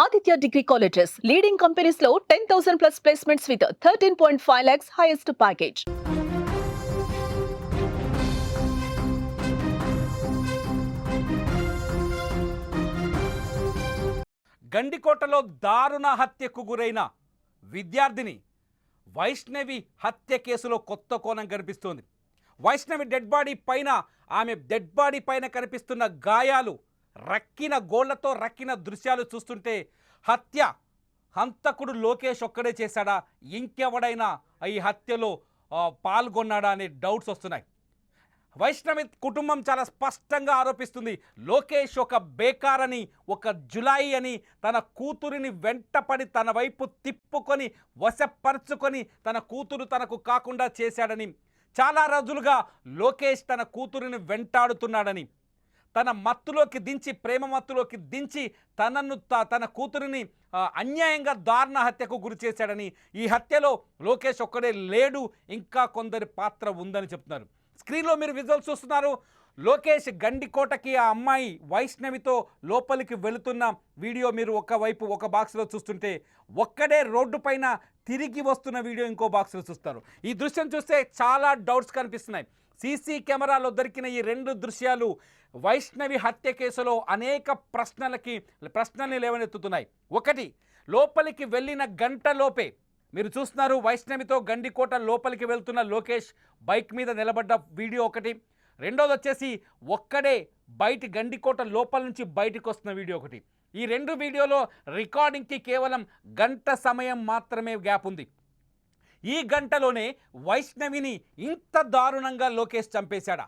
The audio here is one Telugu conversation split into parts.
Aditya Degree Colleges, leading companies లో 10,000 plus placements with 13.5 lakhs highest package. గండికోటలో దారుణ హత్యకు గురైన విద్యార్థిని వైష్ణవి హత్య కేసులో కొత్త కోణం కనిపిస్తోంది. వైష్ణవి డెడ్ బాడీ పైన, ఆమె డెడ్ బాడీ పైన కనిపిస్తున్న గాయాలు, రక్కిన గోళ్లతో రక్కిన దృశ్యాలు చూస్తుంటే హంతకుడు లోకేష్ ఒక్కడే చేశాడా, ఇంకెవడైనా ఈ హత్యలో పాల్గొన్నాడా అనే డౌట్స్ వస్తున్నాయి. వైష్ణవి కుటుంబం చాలా స్పష్టంగా ఆరోపిస్తుంది, లోకేష్ ఒక బేకారని, ఒక జులాయి అని, తన కూతురిని వెంటపడి తన వైపు తిప్పుకొని వశపరుచుకొని తన కూతురు తనకు కాకుండా చేశాడని, చాలా రోజులుగా లోకేష్ తన కూతురిని వెంటాడుతున్నాడని, తన మత్తులోకి దించి, ప్రేమ మత్తులోకి దించి తన కూతురిని అన్యాయంగా దారుణ హత్యకు గురి చేశాడని, ఈ హత్యలో లోకేష్ ఒక్కడే లేడు, ఇంకా కొందరి పాత్ర ఉందని చెప్తున్నారు. స్క్రీన్లో మీరు విజువల్స్ చూస్తున్నారు. లోకేష్ గండికోటకి ఆ అమ్మాయి వైష్ణవితో లోపలికి వెళుతున్న వీడియో మీరు ఒక బాక్స్లో చూస్తుంటే, ఒక్కడే రోడ్డు పైన తిరిగి వస్తున్న వీడియో ఇంకో బాక్స్లో చూస్తారు. ఈ దృశ్యం చూస్తే చాలా డౌట్స్ కనిపిస్తున్నాయి. సీసీ కెమెరాలో దొరికిన ఈ రెండు దృశ్యాలు వైష్ణవి హత్య కేసులో అనేక ప్రశ్నల్ని లేవనెత్తుతున్నాయి. ఒకటి, లోపలికి వెళ్ళిన గంటలోపే మీరు చూస్తున్నారు వైష్ణవితో గండికోట లోపలికి వెళ్తున్న లోకేష్ బైక్ మీద నిలబడ్డ వీడియో ఒకటి. రెండోది వచ్చేసి ఒక్కడే గండికోట లోపల నుంచి బయటకు వస్తున్న వీడియో ఒకటి. ఈ రెండు వీడియోలో రికార్డింగ్కి కేవలం గంట సమయం మాత్రమే గ్యాప్ ఉంది. ఈ గంటలోనే వైష్ణవిని ఇంత దారుణంగా లోకేష్ చంపేశాడా,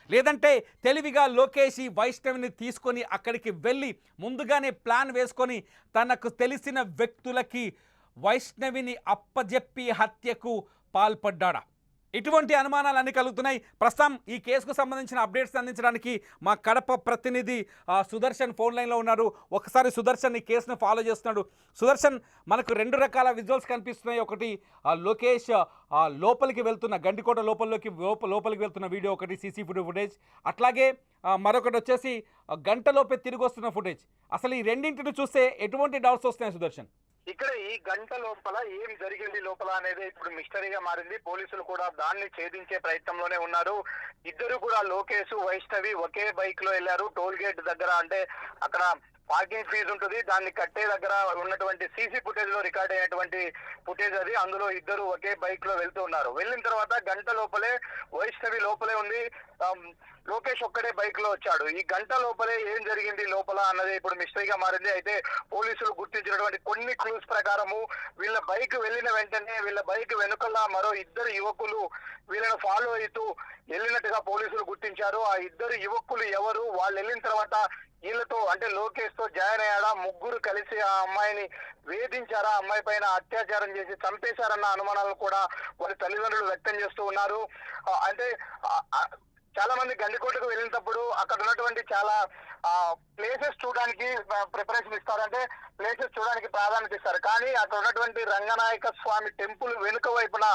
లేదంటే తెలివిగా లోకేష్ ఈ వైష్ణవిని తీసుకొని అక్కడికి వెళ్ళి ముందుగానే ప్లాన్ వేసుకొని తనకు తెలిసిన వ్యక్తులకి వైష్ణవిని అప్పజెప్పి హత్యకు పాల్పడ్డాడా? ఇటువంటి అనుమానాలు అన్నీ కలుగుతున్నాయి. ప్రస్తుతం ఈ కేసుకు సంబంధించిన అప్డేట్స్ అందించడానికి మా కడప ప్రతినిధి సుదర్శన్ ఫోన్ లైన్లో ఉన్నారు. ఒకసారి సుదర్శన్ ఈ కేసును ఫాలో చేస్తున్నాడు. సుదర్శన్, మనకు రెండు రకాల విజువల్స్ కనిపిస్తున్నాయి. ఒకటి లోకేష్ లోపలికి వెళ్తున్న గండికోట లోపలికి వెళ్తున్న వీడియో ఒకటి, సీసీ ఫుటేజ్. అట్లాగే మరొకటి వచ్చేసి గంటలోపే తిరిగి వస్తున్న ఫుటేజ్. అసలు ఈ రెండింటిని చూస్తే ఎటువంటి డౌట్స్ వస్తున్నాయి సుదర్శన్? ఇక్కడ ఈ గంట లోపల ఏం జరిగింది లోపల అనేది ఇప్పుడు మిస్టరీగా మారింది. పోలీసులు కూడా దాన్ని ఛేదించే ప్రయత్నంలోనే ఉన్నారు. ఇద్దరు కూడా లోకేష్, వైష్ణవి ఒకే బైక్ లో వెళ్లారు. టోల్ గేట్ దగ్గర, అంటే అక్కడ పార్కింగ్ ఫీజు ఉంటుంది, దాన్ని కట్టే దగ్గర ఉన్నటువంటి సీసీ ఫుటేజ్ లో రికార్డ్ అయినటువంటి ఫుటేజ్ అది. అందులో ఇద్దరు ఒకే బైక్ లో వెళ్తూ ఉన్నారు. వెళ్ళిన తర్వాత గంట లోపలే వైష్ణవి లోపలే ఉంది, లోకేష్ ఒక్కడే బైక్ లో వచ్చాడు. ఈ గంట లోపలే ఏం జరిగింది లోపల అన్నది ఇప్పుడు మిస్టరీగా మారింది. అయితే పోలీసులు గుర్తించినటువంటి కొన్ని క్లూస్ ప్రకారము వీళ్ళ బైక్ వెళ్ళిన వెంటనే వీళ్ళ బైక్ వెనుకల మరో ఇద్దరు యువకులు వీళ్ళని ఫాలో అవుతూ వెళ్ళినట్టుగా పోలీసులు గుర్తించారు. ఆ ఇద్దరు యువకులు ఎవరు, వాళ్ళు వెళ్ళిన తర్వాత వీళ్ళతో, అంటే లోకేష్ తో జాయిన్ అయ్యాడా, ముగ్గురు కలిసి ఆ అమ్మాయిని వేధించారా, అమ్మాయి పైన అత్యాచారం చేసి చంపేశారన్న అనుమానాలు కూడా వారి తల్లిదండ్రులు వ్యక్తం చేస్తూ ఉన్నారు. అంటే చాలా మంది గండికోటకు వెళ్ళినప్పుడు అక్కడ ఉన్నటువంటి చాలా ప్లేసెస్ చూడడానికి ప్రిఫరెన్స్ ఇస్తారు, అంటే ప్లేసెస్ చూడడానికి ప్రాధాన్యత ఇస్తారు. కానీ అక్కడ ఉన్నటువంటి రంగనాయక స్వామి టెంపుల్ వెనుక వైపున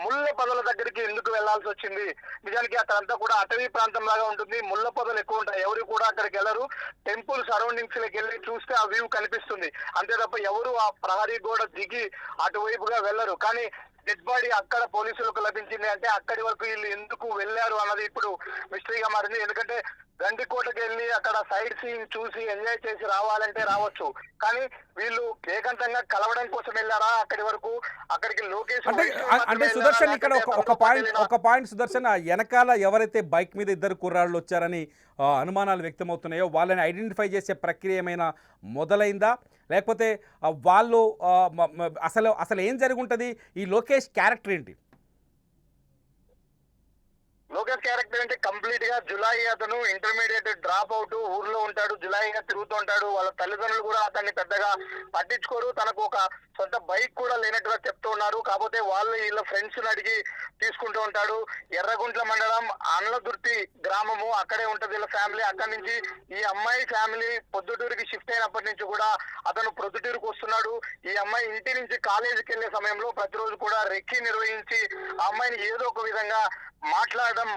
ముళ్ళ పొదల దగ్గరికి ఎందుకు వెళ్లాల్సి వచ్చింది? నిజానికి అక్కడంతా కూడా అటవీ ప్రాంతం లాగా ఉంటుంది, ముళ్ళ పొదలు ఎక్కువ ఉంటాయి. ఎవరు కూడా అక్కడికి వెళ్ళరు. టెంపుల్ సరౌండింగ్స్ లోకి వెళ్ళి చూస్తే ఆ వ్యూ కనిపిస్తుంది, అంతే తప్ప ఎవరు ఆ ప్రహరీ గోడ దిగి అటువైపుగా వెళ్లరు. కానీ డెడ్ బాడీ అక్కడ పోలీసులకు లభించింది. అంటే అక్కడి వరకు వీళ్ళు ఎందుకు వెళ్ళారు అన్నది ఇప్పుడు మిస్టరీగా మారింది. ఎందుకంటే గండికోటకి వెళ్ళి అక్కడ సైడ్ సీన్ చూసి ఎంజాయ్ చేసి రావాలంటే రావచ్చు, కానీ వీళ్ళు ఏకాంతంగా కలవడం కోసం వెళ్ళారా అక్కడి వరకు? అక్కడికి లోకేష్ అంటే సుదర్శన్, ఇక్కడ ఒక పాయింట్ సుదర్శన్, వెనకాల ఎవరైతే బైక్ మీద ఇద్దరు కుర్రాళ్ళు వచ్చారని అనుమానాలు వ్యక్తమవుతున్నాయో వాళ్ళని ఐడెంటిఫై చేసే ప్రక్రియ ఏమైనా మొదలైందా, లేకపోతే వాళ్ళు అసలు ఏం జరిగి ఉంటుంది? ఈ లోకేష్ క్యారెక్టర్ ఏంటి? లోకేష్ క్యారెక్టర్ అంటే కంప్లీట్ గా జులాయి, అతను ఇంటర్మీడియట్ డ్రాప్ అవుట్, ఊర్లో ఉంటాడు, జులాయిగా తిరుగుతూ ఉంటాడు. వాళ్ళ తల్లిదండ్రులు కూడా అతన్ని పెద్దగా పట్టించుకోరు. తనకు ఒక సొంత బైక్ కూడా లేనట్టుగా చెప్తూ ఉన్నారు. కాకపోతే వాళ్ళు వీళ్ళ ఫ్రెండ్స్ అడిగి తీసుకుంటూ ఉంటాడు. ఎర్రగుంట్ల మండలం అన్లదుర్తి గ్రామము, అక్కడే ఉంటది వీళ్ళ ఫ్యామిలీ. అక్కడి నుంచి ఈ అమ్మాయి ఫ్యామిలీ పొద్దుటూరుకి షిఫ్ట్ అయినప్పటి నుంచి కూడా అతను ప్రొద్దుటూరుకు వస్తున్నాడు. ఈ అమ్మాయి ఇంటి నుంచి కాలేజీకి వెళ్లే సమయంలో ప్రతిరోజు కూడా రెక్కి నిర్వహించి ఆ అమ్మాయిని ఏదో ఒక విధంగా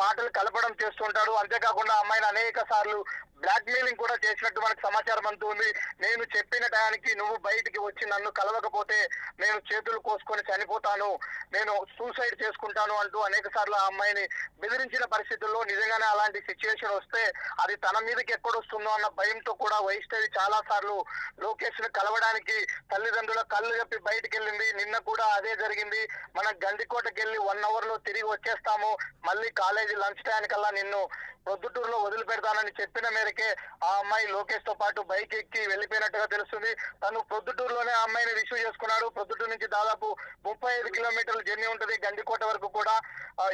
మాటలు కలపడం చేస్తుంటాడు. అంతేకాకుండా అమ్మాయిని అనేక సార్లు బ్లాక్ మెయిలింగ్ కూడా చేసినట్టు మనకు సమాచారం అందుతుంది. నేను చెప్పిన టయానికి నువ్వు బయటికి వచ్చి నన్ను కలవకపోతే నేను చేతులు కోసుకొని చనిపోతాను, నేను సూసైడ్ చేసుకుంటాను అంటూ అనేక సార్లు ఆ అమ్మాయిని బెదిరించిన పరిస్థితుల్లో నిజంగానే అలాంటి సిచ్యువేషన్ వస్తే అది తన మీదకి ఎక్కడొస్తుందో అన్న భయంతో కూడా వైష్ణవి చాలా సార్లు లోకేష్ ను కలవడానికి తల్లిదండ్రుల కళ్ళు చెప్పి బయటికి వెళ్ళింది. నిన్న కూడా అదే జరిగింది. మనం గండికోటకి వెళ్ళి 1 hour లో తిరిగి వచ్చేస్తాము, మళ్ళీ కాలేజీ లంచ్ టైంకల్లా నిన్ను ప్రొద్దుటూరులో వదిలిపెడతానని చెప్పిన మేరకే ఆ అమ్మాయి లోకేష్ తో పాటు బైక్ ఎక్కి వెళ్ళిపోయినట్టుగా తెలుస్తుంది. తను ప్రొద్దుటూరులోనే ఆ అమ్మాయిని రిసీవ్ చేసుకున్నాడు. ప్రొద్దుటూరు నుంచి దాదాపు 35 కిలోమీటర్ల జర్నీ ఉంటుంది గండికోట వరకు కూడా.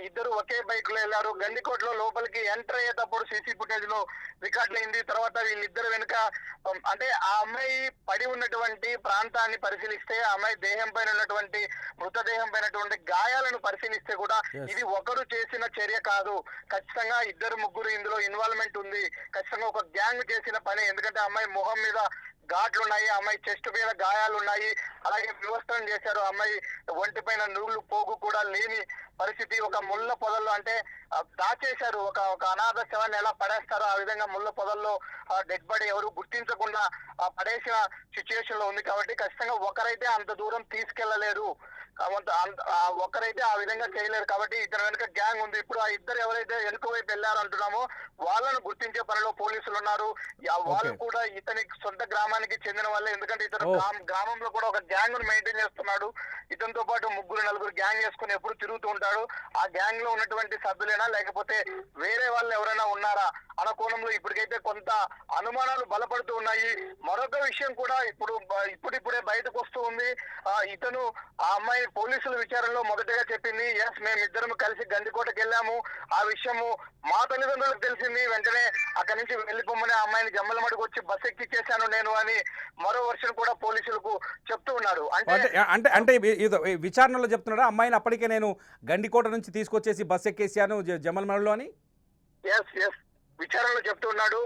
ఇద్దరు ఒకే బైక్ లో వెళ్లారు. గండికోటలో లోపలికి ఎంటర్ అయ్యేటప్పుడు సీసీ ఫుటేజ్ లో రికార్డ్ అయింది. తర్వాత వీళ్ళిద్దరు వెనుక అంటే ఆ అమ్మాయి పడి ఉన్నటువంటి ప్రాంతాన్ని పరిశీలిస్తే, ఆ అమ్మాయి దేహం పైన ఉన్నటువంటి మృతదేహం పైనటువంటి గాయాలను పరిశీలిస్తే కూడా ఇది ఒకరు చేసిన చర్య కాదు, ఖచ్చితంగా ఇద్దరు ముగ్గురు ఇందులో ఇన్వాల్వ్మెంట్ ఉంది, ఖచ్చితంగా ఒక గ్యాంగ్ చేసిన పని. ఎందుకంటే అమ్మాయి మొహం మీద ఘాట్లు ఉన్నాయి, అమ్మాయి చెస్ట్ మీద గాయాలు ఉన్నాయి, అలాగే వివస్త్రం చేశారు. అమ్మాయి ఒంటి పైన నూలు పోగు కూడా లేని పరిస్థితి. ఒక ముళ్ళ పొదల్లో అంటే దాచేశారు, ఒక అనాథ శవాన్ని ఎలా పడేస్తారో ఆ విధంగా ముళ్ళ పొదల్లో డెడ్ బాడీ ఎవరు గుర్తించకుండా పడేసిన సిచ్యువేషన్ లో ఉంది. కాబట్టి ఖచ్చితంగా ఒకరైతే అంత దూరం తీసుకెళ్లలేరు, ఒక్కరైతే ఆ విధంగా చేయలేరు. కాబట్టి ఇతని వెనుక గ్యాంగ్ ఉంది. ఇప్పుడు ఆ ఇద్దరు ఎవరైతే వెనుక వైపు వెళ్ళారు అంటున్నామో వాళ్ళను గుర్తించే పనిలో పోలీసులు ఉన్నారు. వాళ్ళు కూడా ఇతని సొంత గ్రామానికి చెందిన వాళ్ళే. ఎందుకంటే ఇతను గ్రామంలో కూడా ఒక గ్యాంగ్ ను మెయింటైన్ చేస్తున్నాడు. ఇతనితో పాటు 3-4 గ్యాంగ్ చేసుకుని ఎప్పుడు తిరుగుతూ ఉంటాడు. ఆ గ్యాంగ్ లో ఉన్నటువంటి సభ్యులైనా లేకపోతే వేరే వాళ్ళు ఎవరైనా ఉన్నారా అన్న కోణంలో ఇప్పటికైతే కొంత అనుమానాలు బలపడుతూ ఉన్నాయి. మరొక విషయం కూడా ఇప్పుడిప్పుడే బయటకు వస్తూ ఉంది. ఇతను ఆ అమ్మాయి పోలీసుల విచారణలో మొదటగా చెప్పింది, ఎస్ మేమిద్దరం కలిసి గండికోటకి వెళ్ళాము, ఆ విషయము మా తల్లిదండ్రులకు తెలిసింది, వెంటనే అక్కడి నుంచి వెళ్ళిపోమని ఆ అమ్మాయిని జమ్మలమడికి వచ్చి బస్ ఎక్కిచ్చేశాను నేను అని మరో వర్షన్ కూడా పోలీసులకు చెప్తూ ఉన్నాడు. అంటే విచారణలో చెప్తున్నాడా అమ్మాయిని అప్పటికే నేను గండికోట నుంచి తీసుకొచ్చేసి బస్ ఎక్కేసాను జమ్మలమడిలో అని? ఎస్ విచారణలో చెప్తున్నాడు.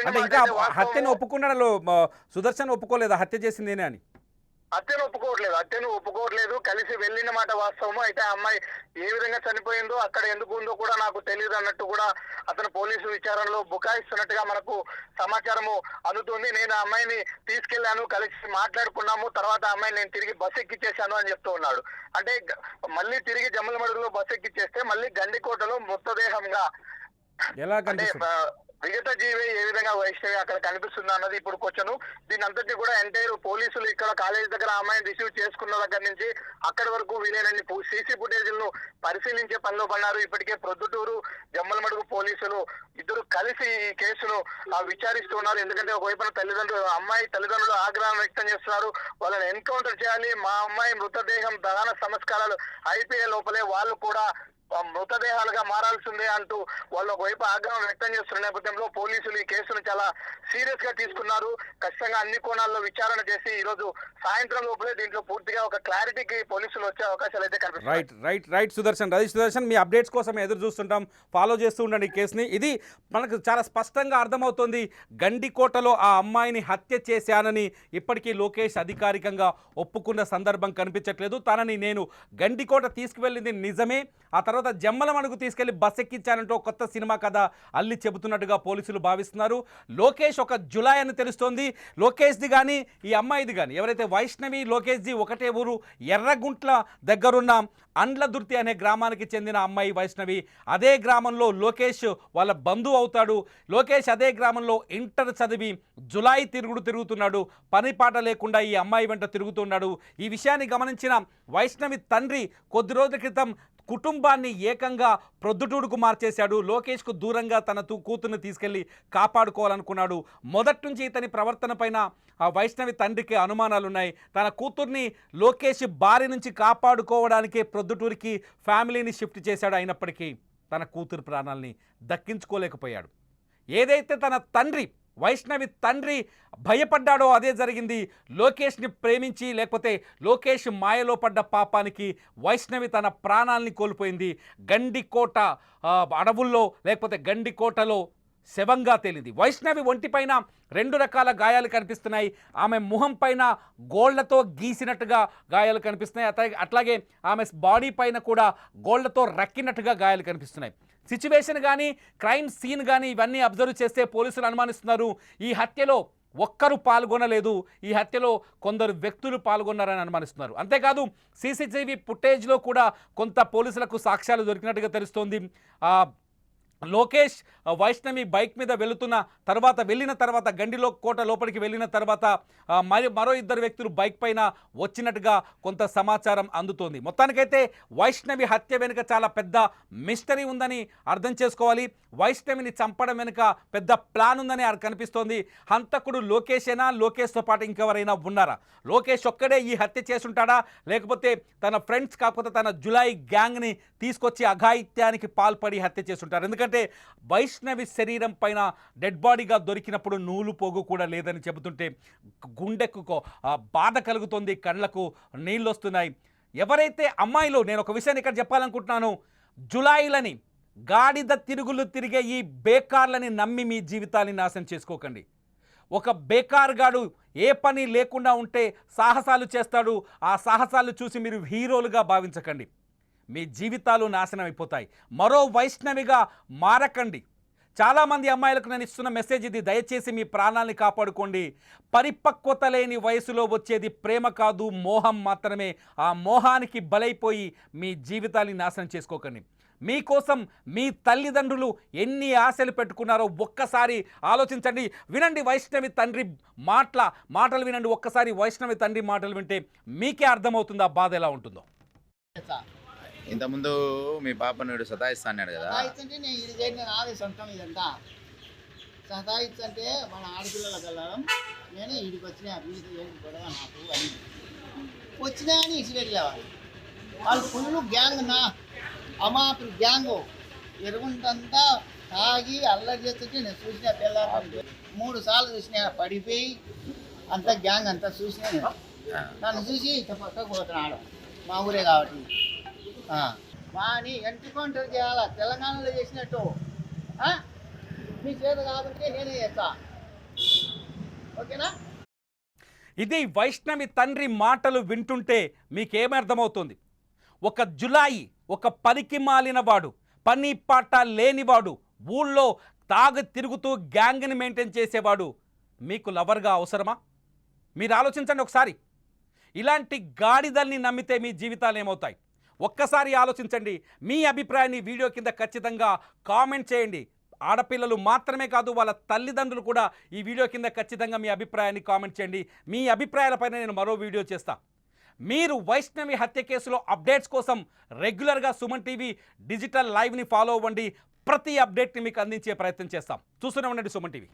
అంటే ఇంకా హత్యను ఒప్పుకున్నాడు సుదర్శన్, ఒప్పుకోలేదా హత్య చేసిందేనే అని? హత్యను ఒప్పుకోవట్లేదు. కలిసి వెళ్ళిన మాట వాస్తవము. అయితే ఆ అమ్మాయి ఏ విధంగా చనిపోయిందో, అక్కడ ఎందుకు ఉందో కూడా నాకు తెలియదు అన్నట్టు కూడా అతను పోలీసు విచారణలో బుకాయిస్తున్నట్టుగా మనకు సమాచారము అందుతుంది. నేను ఆ అమ్మాయిని తీసుకెళ్లాను, కలిసి మాట్లాడుకున్నాము, తర్వాత ఆ అమ్మాయిని నేను తిరిగి బస్ ఎక్కిచ్చేశాను అని చెప్తూ ఉన్నాడు. అంటే మళ్ళీ తిరిగి జమ్మలమడుగులో బస్ ఎక్కిచ్చేస్తే మళ్ళీ గండికోటలో మృతదేహంగా ఎలా అంటే మిగతా జీవి ఏ విధంగా వైష్ణవి అక్కడ కనిపిస్తుంది అన్నది ఇప్పుడు క్వశ్చన్. దీని అంతటి కూడా ఎంటైర్ పోలీసులు ఇక్కడ కాలేజ్ దగ్గర అమ్మాయిని రిసీవ్ చేసుకున్న దగ్గర నుంచి అక్కడి వరకు వీలైనన్ని సీసీ ఫుటేజ్లను పరిశీలించే పనిలో పన్నారు. ఇప్పటికే ప్రొద్దుటూరు జమ్మలమడుగు పోలీసులు ఇద్దరు కలిసి ఈ కేసును విచారిస్తున్నారు. ఎందుకంటే ఒకవైపున అమ్మాయి తల్లిదండ్రులు ఆగ్రహం వ్యక్తం చేస్తున్నారు, వాళ్ళని ఎన్కౌంటర్ చేయాలి, మా అమ్మాయి మృతదేహం దహన సంస్కారాలు అయిపోయే లోపలే వాళ్ళు కూడా మృతదేహాలుగా మారాల్సిందే అంటూ వాళ్ళు ఒకవైపు ఆగ్రహం వ్యక్తం చేస్తున్న నేపథ్యంలో పోలీసులు ఈ కేసును చాలా సీరియస్ గా తీసుకున్నారు. ఖచ్చితంగా అన్ని కోణాల్లో విచారణ చేసి ఈ రోజు సాయంత్రం లోపలే దీంట్లో పూర్తిగా ఒక క్లారిటీకి పోలీసులు వచ్చే అవకాశాలు అయితే కనిపిస్తున్నాయి. రైట్ సుదర్శన్, మీ అప్డేట్స్ కోసం ఎదురు చూస్తుంటాం, ఫాలో చేస్తూ ఉండండి ఈ కేసుని. ఇది మనకు చాలా స్పష్టంగా అర్థమవుతోంది, గండికోటలో ఆ అమ్మాయిని హత్య చేశానని ఇప్పటికీ లోకేష్ అధికారికంగా ఒప్పుకున్న సందర్భం కనిపించట్లేదు. తనని నేను గండికోట తీసుకువెళ్ళింది నిజమే, ఆ తర్వాత జమ్మలమడుగు తీసుకెళ్లి బస్ ఎక్కించానంటూ కొత్త సినిమా కథ అల్లి చెబుతున్నట్టుగా పోలీసులు భావిస్తున్నారు. లోకేష్ ఒక జులాయ్ అని తెలుస్తోంది. లోకేష్ది కానీ ఈ అమ్మాయిది కానీ ఎవరైతే వైష్ణవి లోకేష్ది ఒకటే ఊరు, ఎర్రగుంట్ల దగ్గరున్న అండ్లదుర్తి అనే గ్రామానికి చెందిన అమ్మాయి వైష్ణవి. అదే గ్రామంలో లోకేష్ వాళ్ళ బంధువు అవుతాడు. లోకేష్ అదే గ్రామంలో ఇంటర్ చదివి జులాయి తిరుగుతున్నాడు, పని పాట లేకుండా ఈ అమ్మాయి వెంట తిరుగుతున్నాడు. ఈ విషయాన్ని గమనించిన వైష్ణవి తండ్రి కొద్ది రోజుల క్రితం కుటుంబాన్ని ఏకంగా ప్రొద్దుటూరుకు మార్చేశాడు. లోకేష్కు దూరంగా తన కూతుర్ని తీసుకెళ్లి కాపాడుకోవాలనుకున్నాడు. మొదటి నుంచి ఇతని ప్రవర్తన పైన వైష్ణవి తండ్రికి అనుమానాలు ఉన్నాయి. తన కూతుర్ని లోకేష్ బారి నుంచి కాపాడుకోవడానికే ప్రొద్దుటూరికి ఫ్యామిలీని షిఫ్ట్ చేశాడు. అయినప్పటికీ తన కూతురు ప్రాణాలని దక్కించుకోలేకపోయాడు. ఏదైతే తన తండ్రి వైష్ణవి తండ్రి భయపడ్డాడో అదే జరిగింది. లోకేష్ని ప్రేమించి లేకపోతే లోకేష్ మాయలో పడ్డ పాపానికి వైష్ణవి తన ప్రాణాలని కోల్పోయింది. గండికోట అడవుల్లో లేకపోతే గండికోటలో శవంగా తేలింది. వైష్ణవి ఒంటిపైన 2 రకాల గాయాలు కనిపిస్తున్నాయి. ఆమె ముఖం పైన గోళ్లతో గీసినట్టుగా గాయాలు కనిపిస్తున్నాయి. అట్లాగే ఆమె బాడీ పైన కూడా గోళ్లతో రక్కినట్టుగా గాయాలు కనిపిస్తున్నాయి. సిచ్యువేషన్ కానీ క్రైమ్ సీన్ కానీ ఇవన్నీ అబ్జర్వ్ చేస్తే పోలీసులు అనుమానిస్తున్నారు ఈ హత్యలో ఒక్కరు పాల్గొనలేదు, ఈ హత్యలో కొందరు వ్యక్తులు పాల్గొన్నారని అనుమానిస్తున్నారు. అంతేకాదు సీసీటీవీ ఫుటేజ్లో కూడా కొంత పోలీసులకు సాక్ష్యాలు దొరికినట్టుగా తెలుస్తోంది. లోకేష్ వైష్ణవి బైక్ మీద వెళ్ళిన తర్వాత గండిలో కోట లోపలికి వెళ్ళిన తర్వాత మరో 2 వ్యక్తులు బైక్ పైన వచ్చినట్టుగా కొంత సమాచారం అందుతోంది. మొత్తానికైతే వైష్ణవి హత్య వెనుక చాలా పెద్ద మిస్టరీ ఉందని అర్థం చేసుకోవాలి. వైష్ణవిని చంపడం వెనుక పెద్ద ప్లాన్ ఉందని కనిపిస్తోంది. హంతకుడు లోకేషేనా, లోకేష్తో పాటు ఇంకెవరైనా ఉన్నారా? లోకేష్ ఒక్కడే ఈ హత్య చేసుంటాడా, లేకపోతే తన ఫ్రెండ్స్ కాకపోతే తన జులాయి గ్యాంగ్ని తీసుకొచ్చి అఘాయిత్యానికి పాల్పడి హత్య చేసుంటారు? ఎందుకంటే వైష్ణవి శరీరం పైన డెడ్ బాడీగా దొరికినప్పుడు నూలు పోగు కూడా లేదని చెబుతుంటే గుండెకు బాధ కలుగుతుంది, కళ్ళకు నీళ్ళు వస్తున్నాయి. ఎవరైతే అమ్మాయిలు, నేను ఒక విషయాన్ని ఇక్కడ చెప్పాలనుకుంటున్నాను, జులాయిలని గాడిద తిరుగులు తిరిగే ఈ బేకార్లని నమ్మి మీ జీవితాన్ని నాశనం చేసుకోకండి. ఒక బేకార్గాడు ఏ పని లేకుండా ఉంటే సాహసాలు చేస్తాడు. ఆ సాహసాలు చూసి మీరు హీరోలుగా భావించకండి, మీ జీవితాలు నాశనం అయిపోతాయి. మరో వైష్ణవిగా మారకండి. చాలామంది అమ్మాయిలకు నేను ఇస్తున్న మెసేజ్ ఇది, దయచేసి మీ ప్రాణాలని కాపాడుకోండి. పరిపక్వత లేని వయసులో వచ్చేది ప్రేమ కాదు, మోహం మాత్రమే. ఆ మోహానికి బలైపోయి మీ జీవితాన్ని నాశనం చేసుకోకండి. మీకోసం మీ తల్లిదండ్రులు ఎన్ని ఆశలు పెట్టుకున్నారో ఒక్కసారి ఆలోచించండి. వినండి వైష్ణవి తండ్రి మాటలు వినండి. ఒక్కసారి వైష్ణవి తండ్రి మాటలు వింటే మీకే అర్థమవుతుంది ఆ బాధ ఎలా ఉంటుందో. ఇంతకుముందు మీ పాప నేడు సతాయిస్తా అన్నాడు కదా, సతాయిస్తుంటే నేను ఇది చేయండి, నేను ఆవేశ సొంతం ఇదంతా సతాయిస్తుంటే మన ఆడపిల్లలకు వెళ్ళడం, నేను వీడికి వచ్చినా వీడికి ఏంటి గొడవ నాకు అని వచ్చినా అని ఇసిపెట్టేవాళ్ళు. వాళ్ళు ఫుల్ గ్యాంగ్, నా అమాపులు గ్యాంగు ఎరుగుంటంతా తాగి అల్లరి చేస్తుంటే నేను చూసిన పిల్లలు 3 సార్లు చూసినా, పడిపోయి అంతా గ్యాంగ్ అంతా చూసినా. నేను నన్ను చూసి ఇంత పక్కకు పోతున్నాడు, మా ఊరే కాబట్టి వాని ఎంటుకౌంటర్ చేయాలా, తెలంగాణలో చేసినట్టు. మీ చేత కాబట్టి నేనే చేస్తా, ఓకేనా? ఇది వైష్ణవి తండ్రి మాటలు వింటుంటే మీకేమర్థమవుతుంది? ఒక జులాయి, ఒక పనికి మాలినవాడు, పని పాట లేనివాడు, ఊళ్ళో తిరుగుతూ గ్యాంగ్ని మెయింటైన్ చేసేవాడు మీకు లవర్గా అవసరమా? మీరు ఆలోచించండి ఒకసారి. ఇలాంటి గాడిదల్ని నమ్మితే మీ జీవితాలు ఏమవుతాయి? ఒక్కసారి ఆలోచించండి. మీ అభిప్రాయాన్ని వీడియో కింద ఖచ్చితంగా కామెంట్ చేయండి. ఆడపిల్లలు మాత్రమే కాదు, వాళ్ళ తల్లిదండ్రులు కూడా ఈ వీడియో కింద ఖచ్చితంగా మీ అభిప్రాయాన్ని కామెంట్ చేయండి. మీ అభిప్రాయాలపైన నేను మరో వీడియో చేస్తా. మీరు వైష్ణవి హత్య కేసులో అప్డేట్స్ కోసం రెగ్యులర్గా సుమన్ టీవీ డిజిటల్ లైవ్ని ఫాలో అవ్వండి. ప్రతి అప్డేట్ని మీకు అందించే ప్రయత్నం చేస్తాం. చూస్తూనే ఉండండి సుమన్ టీవీ.